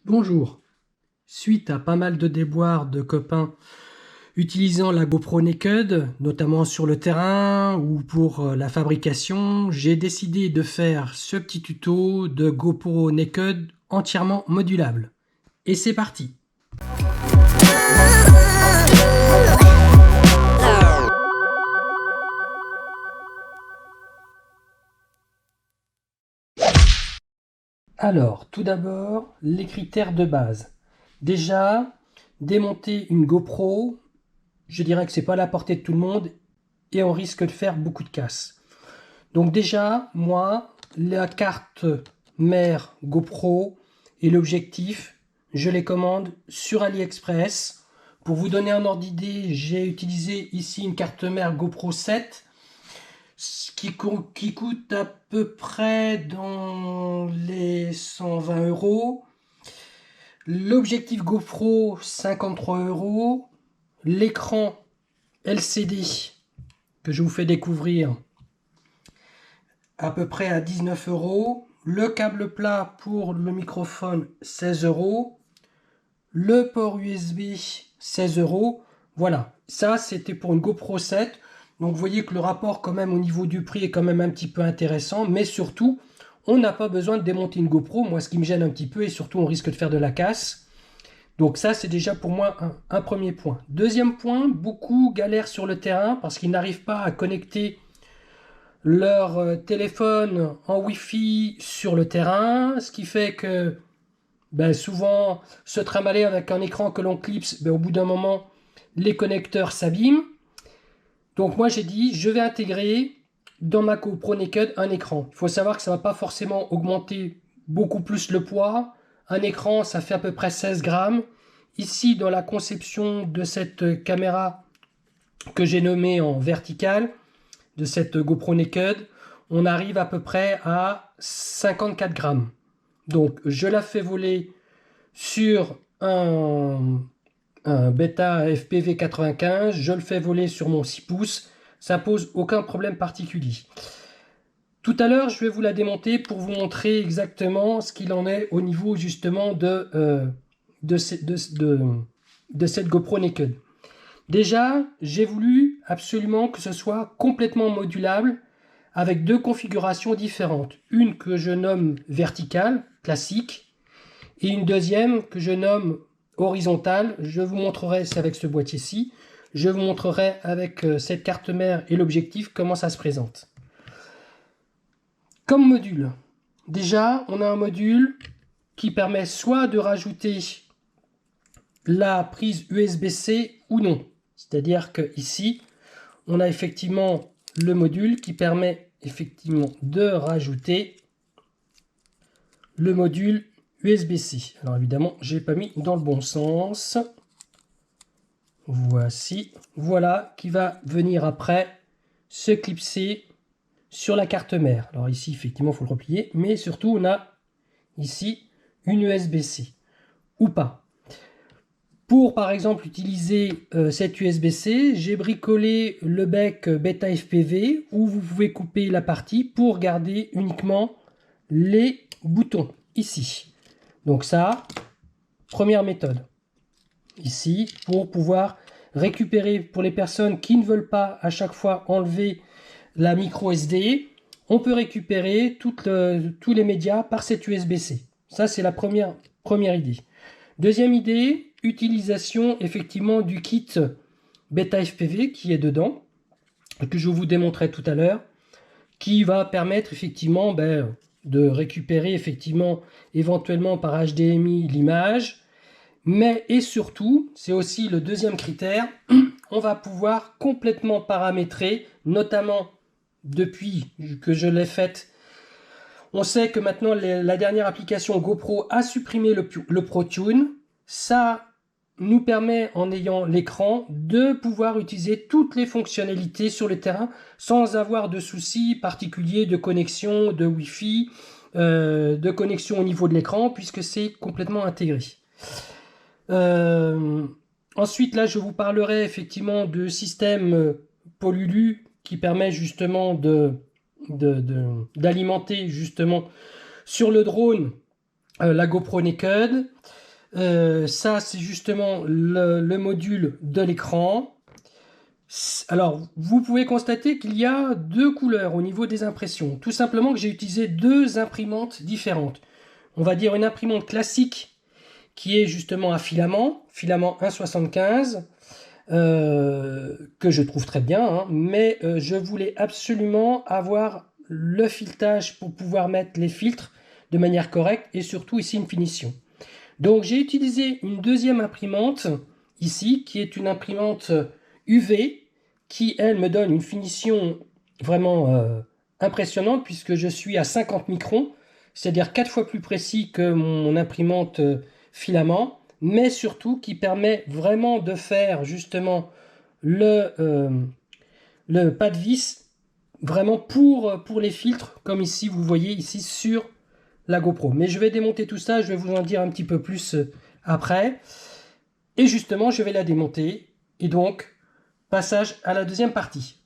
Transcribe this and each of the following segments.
Bonjour. Suite à pas mal de déboires de copains utilisant la GoPro Naked, notamment sur le terrain ou pour la fabrication, j'ai décidé de faire ce petit tuto de GoPro Naked entièrement modulable. Et c'est parti! Alors, tout d'abord, les critères de base. Déjà, démonter une GoPro, je dirais que c'est pas à la portée de tout le monde et on risque de faire beaucoup de casse. Donc déjà, moi, la carte mère GoPro et l'objectif, je les commande sur AliExpress. Pour vous donner un ordre d'idée, j'ai utilisé ici une carte mère GoPro 7 qui coûte à peu près dans les 120 euros. L'objectif GoPro, 53 euros. L'écran LCD que je vous fais découvrir à peu près à 19 euros. Le câble plat pour le microphone, 16 euros. Le port USB, 16 euros. Voilà, ça c'était pour une GoPro 7. Donc vous voyez que le rapport quand même au niveau du prix est quand même un petit peu intéressant. Mais surtout, on n'a pas besoin de démonter une GoPro. Moi, ce qui me gêne un petit peu, et surtout on risque de faire de la casse. Donc ça, c'est déjà pour moi un premier point. Deuxième point, beaucoup galèrent sur le terrain parce qu'ils n'arrivent pas à connecter leur téléphone en Wi-Fi sur le terrain, ce qui fait que souvent se trimballer avec un écran que l'on clipse, au bout d'un moment, les connecteurs s'abîment. Donc moi j'ai dit, je vais intégrer dans ma GoPro Naked un écran. Il faut savoir que ça ne va pas forcément augmenter beaucoup plus le poids. Un écran, ça fait à peu près 16 grammes. Ici, dans la conception de cette caméra que j'ai nommée en verticale, de cette GoPro Naked, on arrive à peu près à 54 grammes. Donc je la fais voler sur un Beta FPV 95, je le fais voler sur mon 6 pouces, ça pose aucun problème particulier. Tout à l'heure, je vais vous la démonter pour vous montrer exactement ce qu'il en est au niveau justement de cette GoPro Naked. Déjà, j'ai voulu absolument que ce soit complètement modulable avec deux configurations différentes. Une que je nomme verticale, classique, et une deuxième que je nomme horizontale. Je vous montrerai, c'est avec ce boîtier-ci, je vous montrerai avec cette carte mère et l'objectif comment ça se présente. Comme module, déjà, on a un module qui permet soit de rajouter la prise USB-C ou non. C'est-à-dire que ici, on a effectivement le module qui permet effectivement de rajouter le module USB-C. Alors évidemment, j'ai pas mis dans le bon sens. Voici, voilà, qui va venir après se clipser sur la carte mère. Alors ici, effectivement, il faut le replier, mais surtout, on a ici une USB-C ou pas. Pour par exemple utiliser cette USB-C, j'ai bricolé le bec Beta FPV où vous pouvez couper la partie pour garder uniquement les boutons ici. Donc ça, première méthode. Ici, pour pouvoir récupérer, pour les personnes qui ne veulent pas à chaque fois enlever la micro SD, on peut récupérer tous les médias par cette USB-C. Ça, c'est la première idée. Deuxième idée, utilisation effectivement du kit Beta FPV qui est dedans, que je vous démontrerai tout à l'heure, qui va permettre effectivement de récupérer effectivement éventuellement par HDMI l'image, mais et surtout, c'est aussi le deuxième critère, on va pouvoir complètement paramétrer, notamment depuis que je l'ai faite. On sait que maintenant la dernière application GoPro a supprimé le ProTune. Ça nous permet, en ayant l'écran, de pouvoir utiliser toutes les fonctionnalités sur le terrain sans avoir de soucis particuliers de connexion, de Wi-Fi, de connexion au niveau de l'écran, puisque c'est complètement intégré. Ensuite, là, je vous parlerai effectivement de système Polulu qui permet justement d'alimenter justement sur le drone la GoPro Naked. Ça, c'est justement le module de l'écran. Alors, vous pouvez constater qu'il y a deux couleurs au niveau des impressions. Tout simplement que j'ai utilisé deux imprimantes différentes. On va dire une imprimante classique qui est justement à filament 1,75, que je trouve très bien, hein, mais je voulais absolument avoir le filetage pour pouvoir mettre les filtres de manière correcte et surtout ici une finition. Donc j'ai utilisé une deuxième imprimante ici qui est une imprimante UV qui elle me donne une finition vraiment impressionnante puisque je suis à 50 microns, c'est-à-dire 4 fois plus précis que mon imprimante filament, mais surtout qui permet vraiment de faire justement le pas de vis vraiment pour les filtres comme ici vous voyez ici sur la GoPro. Mais je vais démonter tout ça, je vais vous en dire un petit peu plus après. Et justement, je vais la démonter. Et donc, passage à la deuxième partie.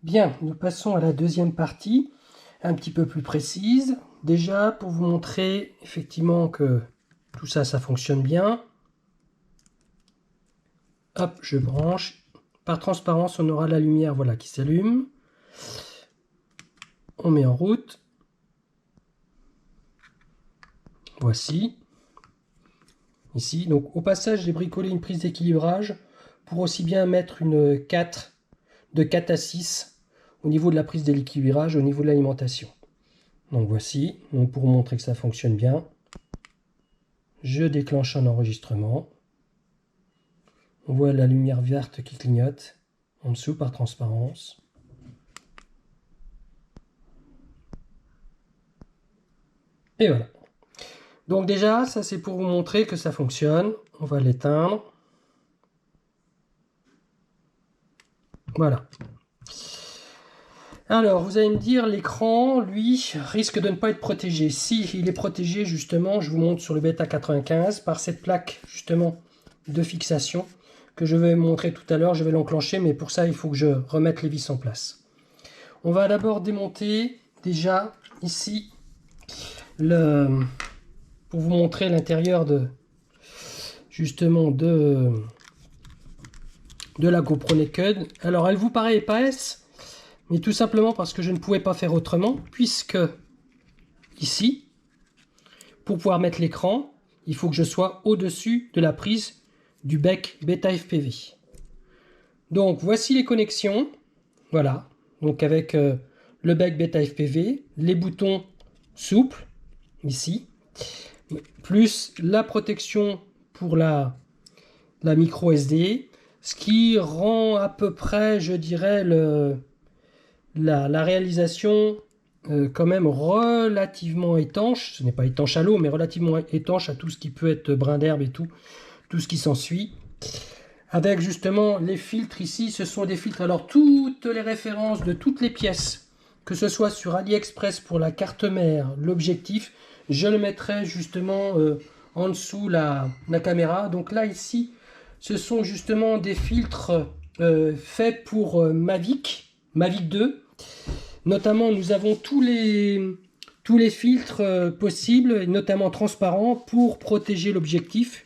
Bien, nous passons à la deuxième partie, un petit peu plus précise. Déjà, pour vous montrer effectivement que tout ça, ça fonctionne bien. Hop, je branche. Par transparence, on aura la lumière voilà, qui s'allume. On met en route. Voici. Ici, donc au passage, j'ai bricolé une prise d'équilibrage pour aussi bien mettre une 4 de 4 à 6 au niveau de la prise d'équilibrage, au niveau de l'alimentation. Donc voici, donc pour montrer que ça fonctionne bien, je déclenche un enregistrement. On voit la lumière verte qui clignote en dessous par transparence. Et voilà. Donc déjà, ça c'est pour vous montrer que ça fonctionne. On va l'éteindre. Voilà. Alors, vous allez me dire, l'écran, lui, risque de ne pas être protégé. Si il est protégé, justement, je vous montre sur le Beta 95 par cette plaque, justement, de fixation que je vais montrer tout à l'heure. Je vais l'enclencher, mais pour ça, il faut que je remette les vis en place. On va d'abord démonter, déjà, ici, pour vous montrer l'intérieur de, justement, de la GoPro Naked. Alors, elle vous paraît épaisse, mais tout simplement parce que je ne pouvais pas faire autrement, puisque ici, pour pouvoir mettre l'écran, il faut que je sois au-dessus de la prise du bec Beta FPV. Donc voici les connexions, voilà, donc avec le bec Beta FPV, les boutons souples, ici, plus la protection pour la micro SD, ce qui rend à peu près, je dirais, la réalisation quand même relativement étanche. Ce n'est pas étanche à l'eau, mais relativement étanche à tout ce qui peut être brin d'herbe et tout ce qui s'ensuit. Avec justement les filtres ici, ce sont des filtres. Alors toutes les références de toutes les pièces, que ce soit sur AliExpress pour la carte mère, l'objectif, je le mettrai justement en dessous la caméra. Donc là ici, ce sont justement des filtres faits pour Mavic 2. Notamment, nous avons tous les filtres possibles, notamment transparents, pour protéger l'objectif.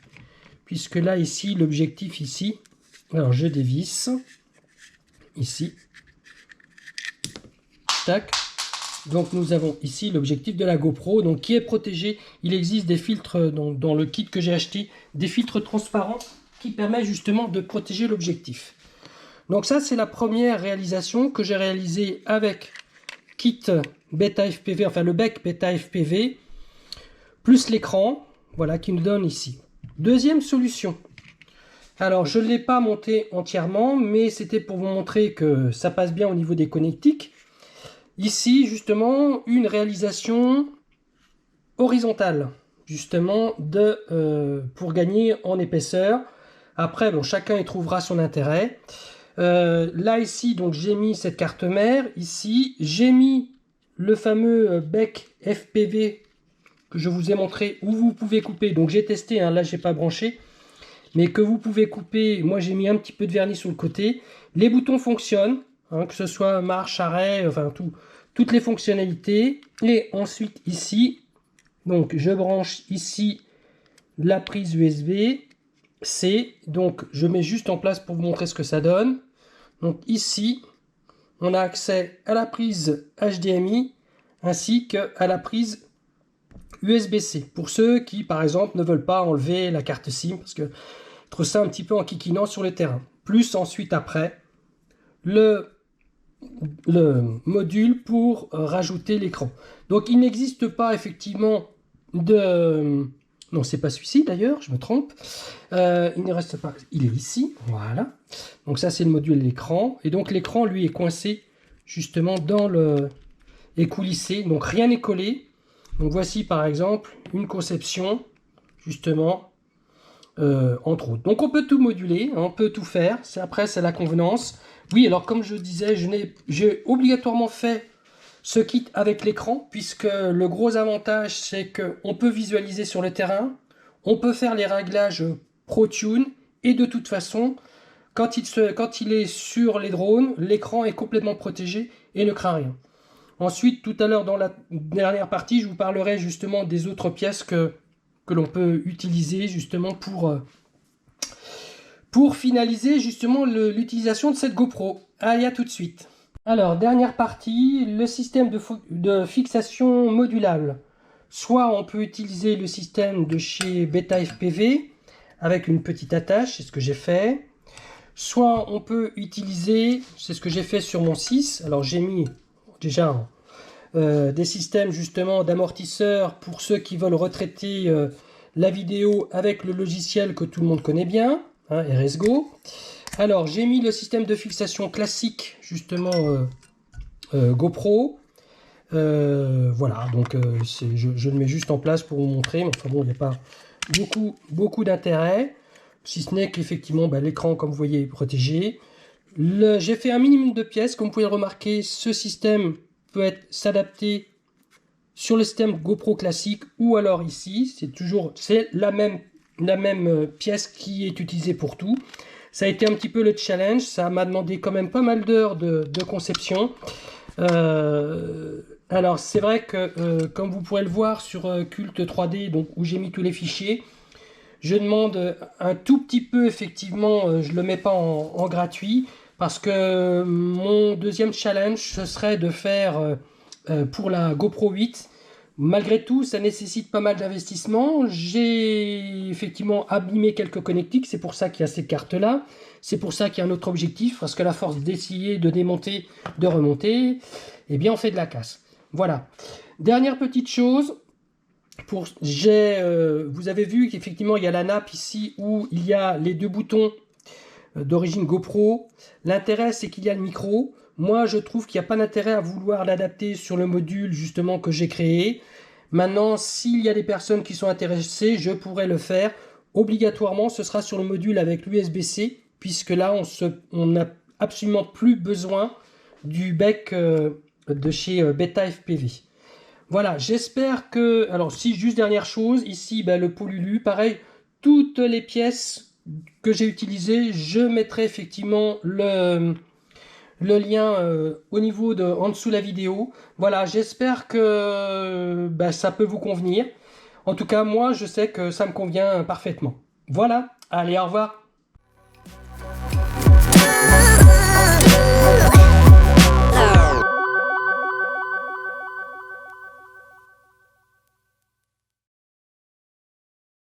Puisque là, ici, l'objectif ici, alors je dévisse, ici, tac. Donc nous avons ici l'objectif de la GoPro, donc qui est protégé. Il existe des filtres dans le kit que j'ai acheté, des filtres transparents qui permettent justement de protéger l'objectif. Donc ça, c'est la première réalisation que j'ai réalisée avec kit Beta FPV, enfin le bec Beta FPV, plus l'écran, voilà, qui nous donne ici. Deuxième solution. Alors, je ne l'ai pas monté entièrement, mais c'était pour vous montrer que ça passe bien au niveau des connectiques. Ici, justement, une réalisation horizontale, justement, pour gagner en épaisseur. Après, bon, chacun y trouvera son intérêt. Là, ici, donc j'ai mis cette carte mère. Ici, j'ai mis le fameux bec FPV que je vous ai montré, où vous pouvez couper. Donc j'ai testé, hein, là j'ai pas branché, mais que vous pouvez couper. Moi j'ai mis un petit peu de vernis sur le côté. Les boutons fonctionnent, hein, que ce soit marche, arrêt, enfin toutes les fonctionnalités. Et ensuite ici, Donc je branche ici la prise USB-C. Donc je mets juste en place pour vous montrer ce que ça donne. Donc ici, on a accès à la prise HDMI ainsi qu'à la prise USB-C. Pour ceux qui, par exemple, ne veulent pas enlever la carte SIM parce que trouvent ça un petit peu enquiquinant sur le terrain. Plus ensuite après, le module pour rajouter l'écran. Donc il n'existe pas effectivement de... Non, c'est pas celui-ci d'ailleurs, je me trompe. Il ne reste pas... Il est ici, voilà. Donc ça c'est le module l'écran. Et donc l'écran lui est coincé justement dans le... est coulissé, donc rien n'est collé. Donc voici par exemple une conception justement entre autres. Donc on peut tout moduler, on peut tout faire, après c'est la convenance. Oui, alors comme je disais, j'ai obligatoirement fait ce kit avec l'écran, puisque le gros avantage c'est qu'on peut visualiser sur le terrain, on peut faire les réglages ProTune, et de toute façon, quand il est sur les drones, l'écran est complètement protégé et ne craint rien. Ensuite, tout à l'heure dans la dernière partie, je vous parlerai justement des autres pièces que l'on peut utiliser justement pour finaliser justement l'utilisation de cette GoPro. Allez, à tout de suite. Alors, dernière partie, le système de fixation modulable. Soit on peut utiliser le système de chez Beta FPV avec une petite attache, c'est ce que j'ai fait. Soit on peut utiliser, c'est ce que j'ai fait sur mon 6. Alors j'ai mis déjà des systèmes justement d'amortisseurs pour ceux qui veulent retraiter la vidéo avec le logiciel que tout le monde connaît bien, hein, RSGO. Alors j'ai mis le système de fixation classique justement GoPro. Voilà, donc je le mets juste en place pour vous montrer, mais enfin bon, il n'y a pas beaucoup d'intérêt, si ce n'est qu'effectivement l'écran, comme vous voyez, est protégé. J'ai fait un minimum de pièces, comme vous pouvez le remarquer. Ce système peut s'adapter sur le système GoPro classique ou alors ici, c'est la même pièce qui est utilisée pour tout. Ça a été un petit peu le challenge, ça m'a demandé quand même pas mal d'heures de conception. Alors c'est vrai que comme vous pourrez le voir sur Cult 3D, donc, où j'ai mis tous les fichiers, je demande un tout petit peu, effectivement, je ne le mets pas en gratuit, parce que mon deuxième challenge, ce serait de faire pour la GoPro 8. Malgré tout, ça nécessite pas mal d'investissement. J'ai effectivement abîmé quelques connectiques, c'est pour ça qu'il y a ces cartes-là. C'est pour ça qu'il y a un autre objectif, parce que la force d'essayer de démonter, de remonter, eh bien on fait de la casse. Voilà. Dernière petite chose, vous avez vu qu'effectivement il y a la nappe ici où il y a les deux boutons d'origine GoPro. L'intérêt c'est qu'il y a le micro. Moi je trouve qu'il n'y a pas d'intérêt à vouloir l'adapter sur le module justement que j'ai créé. Maintenant, s'il y a des personnes qui sont intéressées, je pourrais le faire. Obligatoirement, ce sera sur le module avec l'USB-C, puisque là on n'a absolument plus besoin du bec de chez Beta FPV. Voilà, j'espère que... Alors, si, juste dernière chose, ici, le Polulu, pareil, toutes les pièces que j'ai utilisées, je mettrai effectivement le lien au niveau en dessous de la vidéo. Voilà, j'espère que ça peut vous convenir. En tout cas, moi, je sais que ça me convient parfaitement. Voilà, allez, au revoir.